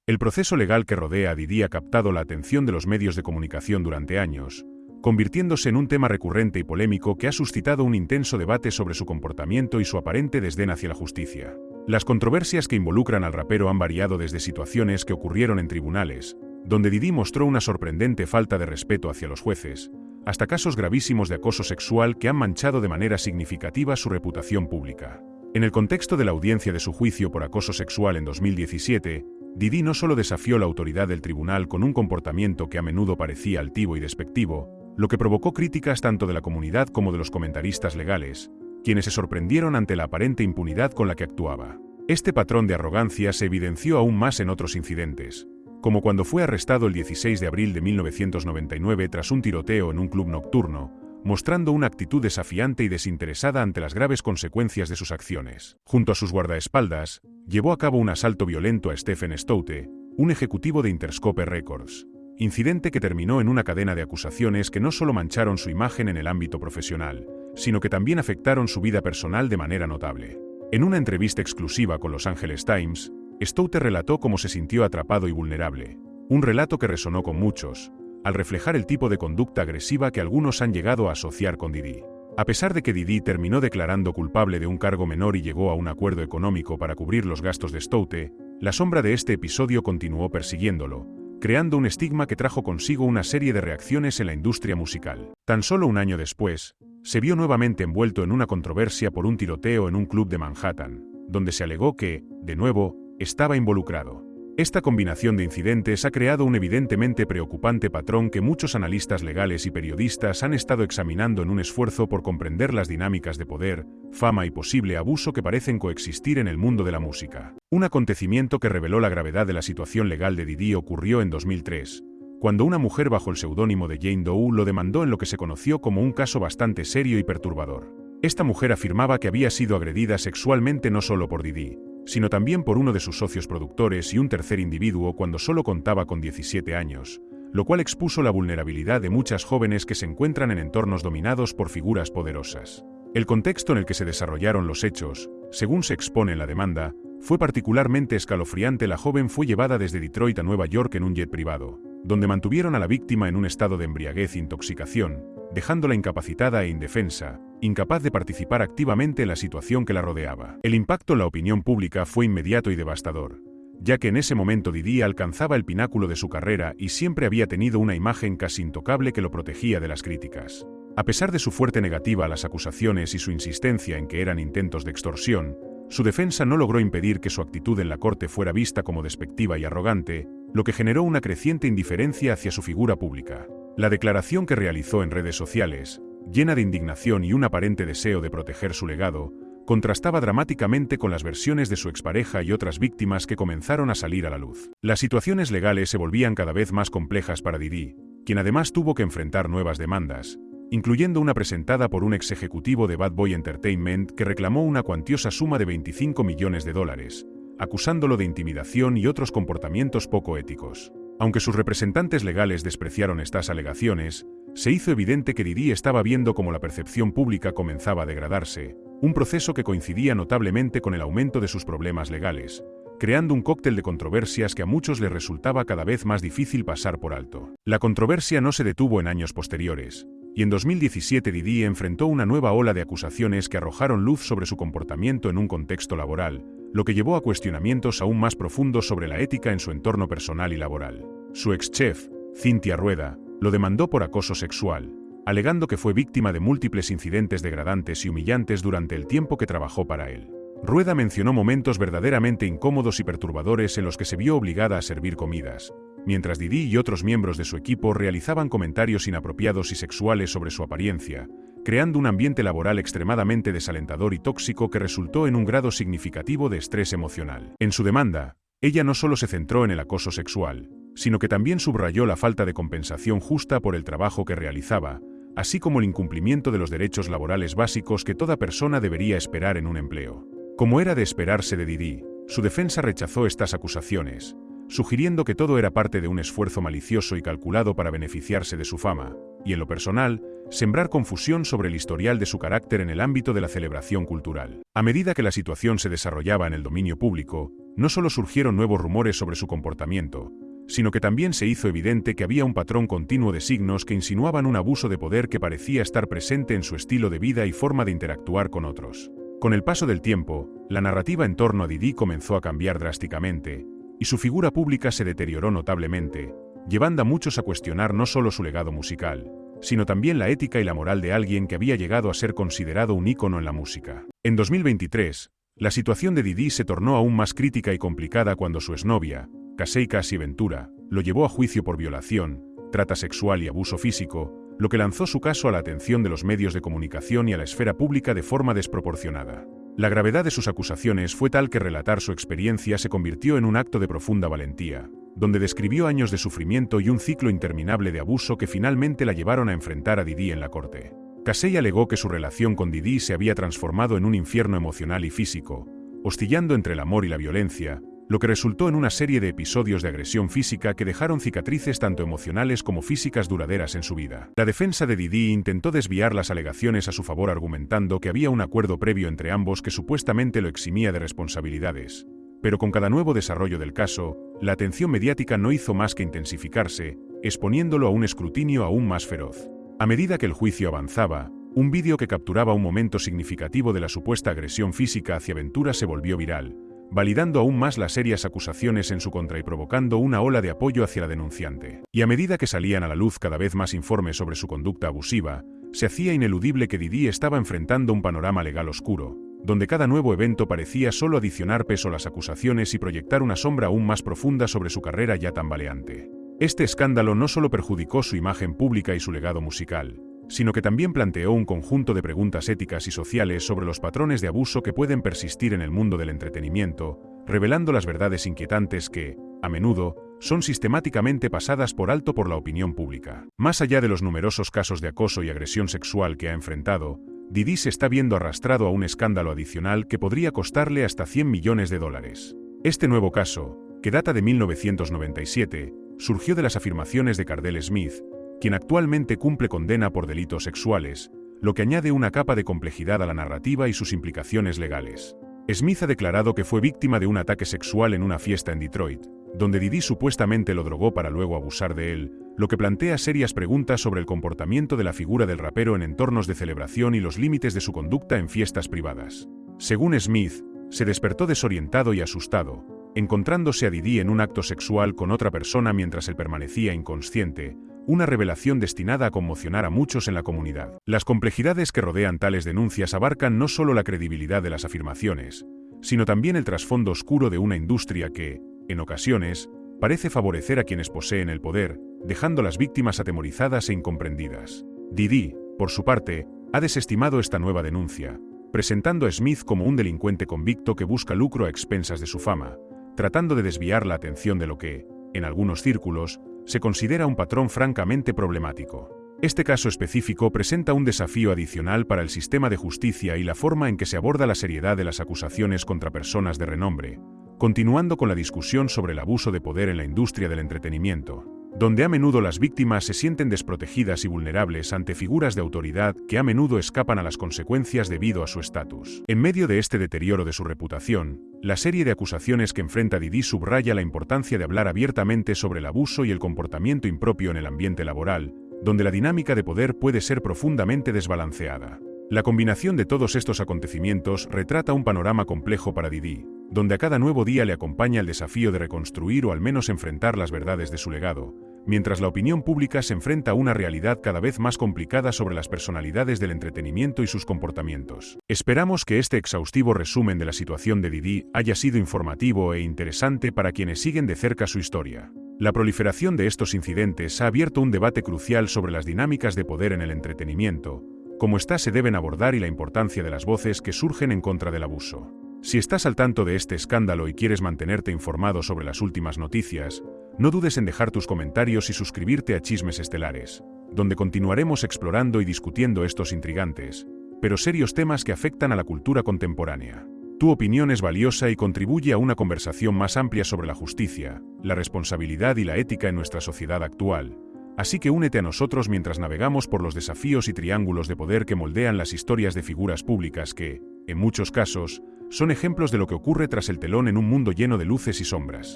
El proceso legal que rodea a Didi ha captado la atención de los medios de comunicación durante años, convirtiéndose en un tema recurrente y polémico que ha suscitado un intenso debate sobre su comportamiento y su aparente desdén hacia la justicia. Las controversias que involucran al rapero han variado desde situaciones que ocurrieron en tribunales, donde Didi mostró una sorprendente falta de respeto hacia los jueces, hasta casos gravísimos de acoso sexual que han manchado de manera significativa su reputación pública. En el contexto de la audiencia de su juicio por acoso sexual en 2017, Didi no solo desafió la autoridad del tribunal con un comportamiento que a menudo parecía altivo y despectivo, lo que provocó críticas tanto de la comunidad como de los comentaristas legales, quienes se sorprendieron ante la aparente impunidad con la que actuaba. Este patrón de arrogancia se evidenció aún más en otros incidentes, como cuando fue arrestado el 16 de abril de 1999 tras un tiroteo en un club nocturno, mostrando una actitud desafiante y desinteresada ante las graves consecuencias de sus acciones. Junto a sus guardaespaldas, llevó a cabo un asalto violento a Stephen Stoute, un ejecutivo de Interscope Records, incidente que terminó en una cadena de acusaciones que no solo mancharon su imagen en el ámbito profesional, sino que también afectaron su vida personal de manera notable. En una entrevista exclusiva con Los Angeles Times, Stoute relató cómo se sintió atrapado y vulnerable, un relato que resonó con muchos, al reflejar el tipo de conducta agresiva que algunos han llegado a asociar con Didi. A pesar de que Didi terminó declarando culpable de un cargo menor y llegó a un acuerdo económico para cubrir los gastos de Stoute, la sombra de este episodio continuó persiguiéndolo, creando un estigma que trajo consigo una serie de reacciones en la industria musical. Tan solo un año después, se vio nuevamente envuelto en una controversia por un tiroteo en un club de Manhattan, donde se alegó que, de nuevo, estaba involucrado. Esta combinación de incidentes ha creado un evidentemente preocupante patrón que muchos analistas legales y periodistas han estado examinando en un esfuerzo por comprender las dinámicas de poder, fama y posible abuso que parecen coexistir en el mundo de la música. Un acontecimiento que reveló la gravedad de la situación legal de Didi ocurrió en 2003, cuando una mujer bajo el seudónimo de Jane Doe lo demandó en lo que se conoció como un caso bastante serio y perturbador. Esta mujer afirmaba que había sido agredida sexualmente no solo por Didi, sino también por uno de sus socios productores y un tercer individuo cuando solo contaba con 17 años, lo cual expuso la vulnerabilidad de muchas jóvenes que se encuentran en entornos dominados por figuras poderosas. El contexto en el que se desarrollaron los hechos, según se expone en la demanda, fue particularmente escalofriante. La joven fue llevada desde Detroit a Nueva York en un jet privado, donde mantuvieron a la víctima en un estado de embriaguez e intoxicación, dejándola incapacitada e indefensa, incapaz de participar activamente en la situación que la rodeaba. El impacto en la opinión pública fue inmediato y devastador, ya que en ese momento Didi alcanzaba el pináculo de su carrera y siempre había tenido una imagen casi intocable que lo protegía de las críticas. A pesar de su fuerte negativa a las acusaciones y su insistencia en que eran intentos de extorsión, su defensa no logró impedir que su actitud en la corte fuera vista como despectiva y arrogante, lo que generó una creciente indiferencia hacia su figura pública. La declaración que realizó en redes sociales, llena de indignación y un aparente deseo de proteger su legado, contrastaba dramáticamente con las versiones de su expareja y otras víctimas que comenzaron a salir a la luz. Las situaciones legales se volvían cada vez más complejas para Didi, quien además tuvo que enfrentar nuevas demandas, incluyendo una presentada por un ex ejecutivo de Bad Boy Entertainment que reclamó una cuantiosa suma de $25 millones, acusándolo de intimidación y otros comportamientos poco éticos. Aunque sus representantes legales despreciaron estas alegaciones, se hizo evidente que Didi estaba viendo cómo la percepción pública comenzaba a degradarse, un proceso que coincidía notablemente con el aumento de sus problemas legales, creando un cóctel de controversias que a muchos les resultaba cada vez más difícil pasar por alto. La controversia no se detuvo en años posteriores, y en 2017 Didi enfrentó una nueva ola de acusaciones que arrojaron luz sobre su comportamiento en un contexto laboral, lo que llevó a cuestionamientos aún más profundos sobre la ética en su entorno personal y laboral. Su ex-chef, Cynthia Rueda, lo demandó por acoso sexual, alegando que fue víctima de múltiples incidentes degradantes y humillantes durante el tiempo que trabajó para él. Rueda mencionó momentos verdaderamente incómodos y perturbadores en los que se vio obligada a servir comidas, mientras Didi y otros miembros de su equipo realizaban comentarios inapropiados y sexuales sobre su apariencia, creando un ambiente laboral extremadamente desalentador y tóxico que resultó en un grado significativo de estrés emocional. En su demanda, ella no solo se centró en el acoso sexual, sino que también subrayó la falta de compensación justa por el trabajo que realizaba, así como el incumplimiento de los derechos laborales básicos que toda persona debería esperar en un empleo. Como era de esperarse de Didi, su defensa rechazó estas acusaciones, sugiriendo que todo era parte de un esfuerzo malicioso y calculado para beneficiarse de su fama, y en lo personal, sembrar confusión sobre el historial de su carácter en el ámbito de la celebración cultural. A medida que la situación se desarrollaba en el dominio público, no solo surgieron nuevos rumores sobre su comportamiento, sino que también se hizo evidente que había un patrón continuo de signos que insinuaban un abuso de poder que parecía estar presente en su estilo de vida y forma de interactuar con otros. Con el paso del tiempo, la narrativa en torno a Didi comenzó a cambiar drásticamente, y su figura pública se deterioró notablemente, llevando a muchos a cuestionar no solo su legado musical, sino también la ética y la moral de alguien que había llegado a ser considerado un ícono en la música. En 2023, la situación de Didi se tornó aún más crítica y complicada cuando su exnovia, Casey Cassie Ventura, lo llevó a juicio por violación, trata sexual y abuso físico, lo que lanzó su caso a la atención de los medios de comunicación y a la esfera pública de forma desproporcionada. La gravedad de sus acusaciones fue tal que relatar su experiencia se convirtió en un acto de profunda valentía, donde describió años de sufrimiento y un ciclo interminable de abuso que finalmente la llevaron a enfrentar a Didi en la corte. Casey alegó que su relación con Didi se había transformado en un infierno emocional y físico, oscilando entre el amor y la violencia, lo que resultó en una serie de episodios de agresión física que dejaron cicatrices tanto emocionales como físicas duraderas en su vida. La defensa de Didi intentó desviar las alegaciones a su favor argumentando que había un acuerdo previo entre ambos que supuestamente lo eximía de responsabilidades. Pero con cada nuevo desarrollo del caso, la atención mediática no hizo más que intensificarse, exponiéndolo a un escrutinio aún más feroz. A medida que el juicio avanzaba, un vídeo que capturaba un momento significativo de la supuesta agresión física hacia Ventura se volvió viral, validando aún más las serias acusaciones en su contra y provocando una ola de apoyo hacia la denunciante. Y a medida que salían a la luz cada vez más informes sobre su conducta abusiva, se hacía ineludible que Didi estaba enfrentando un panorama legal oscuro, donde cada nuevo evento parecía solo adicionar peso a las acusaciones y proyectar una sombra aún más profunda sobre su carrera ya tambaleante. Este escándalo no solo perjudicó su imagen pública y su legado musical, sino que también planteó un conjunto de preguntas éticas y sociales sobre los patrones de abuso que pueden persistir en el mundo del entretenimiento, revelando las verdades inquietantes que, a menudo, son sistemáticamente pasadas por alto por la opinión pública. Más allá de los numerosos casos de acoso y agresión sexual que ha enfrentado, Didi se está viendo arrastrado a un escándalo adicional que podría costarle hasta $100 millones. Este nuevo caso, que data de 1997, surgió de las afirmaciones de Cardell Smith, quien actualmente cumple condena por delitos sexuales, lo que añade una capa de complejidad a la narrativa y sus implicaciones legales. Smith ha declarado que fue víctima de un ataque sexual en una fiesta en Detroit, donde Didi supuestamente lo drogó para luego abusar de él, lo que plantea serias preguntas sobre el comportamiento de la figura del rapero en entornos de celebración y los límites de su conducta en fiestas privadas. Según Smith, se despertó desorientado y asustado, encontrándose a Didi en un acto sexual con otra persona mientras él permanecía inconsciente, una revelación destinada a conmocionar a muchos en la comunidad. Las complejidades que rodean tales denuncias abarcan no solo la credibilidad de las afirmaciones, sino también el trasfondo oscuro de una industria que, en ocasiones, parece favorecer a quienes poseen el poder, dejando a las víctimas atemorizadas e incomprendidas. Didi, por su parte, ha desestimado esta nueva denuncia, presentando a Smith como un delincuente convicto que busca lucro a expensas de su fama, tratando de desviar la atención de lo que, en algunos círculos, se considera un patrón francamente problemático. Este caso específico presenta un desafío adicional para el sistema de justicia y la forma en que se aborda la seriedad de las acusaciones contra personas de renombre, continuando con la discusión sobre el abuso de poder en la industria del entretenimiento, donde a menudo las víctimas se sienten desprotegidas y vulnerables ante figuras de autoridad que a menudo escapan a las consecuencias debido a su estatus. En medio de este deterioro de su reputación, la serie de acusaciones que enfrenta Didi subraya la importancia de hablar abiertamente sobre el abuso y el comportamiento impropio en el ambiente laboral, donde la dinámica de poder puede ser profundamente desbalanceada. La combinación de todos estos acontecimientos retrata un panorama complejo para Didi, donde a cada nuevo día le acompaña el desafío de reconstruir o al menos enfrentar las verdades de su legado, mientras la opinión pública se enfrenta a una realidad cada vez más complicada sobre las personalidades del entretenimiento y sus comportamientos. Esperamos que este exhaustivo resumen de la situación de Didi haya sido informativo e interesante para quienes siguen de cerca su historia. La proliferación de estos incidentes ha abierto un debate crucial sobre las dinámicas de poder en el entretenimiento, cómo éstas se deben abordar y la importancia de las voces que surgen en contra del abuso. Si estás al tanto de este escándalo y quieres mantenerte informado sobre las últimas noticias, no dudes en dejar tus comentarios y suscribirte a Chismes Estelares, donde continuaremos explorando y discutiendo estos intrigantes, pero serios temas que afectan a la cultura contemporánea. Tu opinión es valiosa y contribuye a una conversación más amplia sobre la justicia, la responsabilidad y la ética en nuestra sociedad actual, Así que únete a nosotros mientras navegamos por los desafíos y triángulos de poder que moldean las historias de figuras públicas que, en muchos casos, son ejemplos de lo que ocurre tras el telón en un mundo lleno de luces y sombras.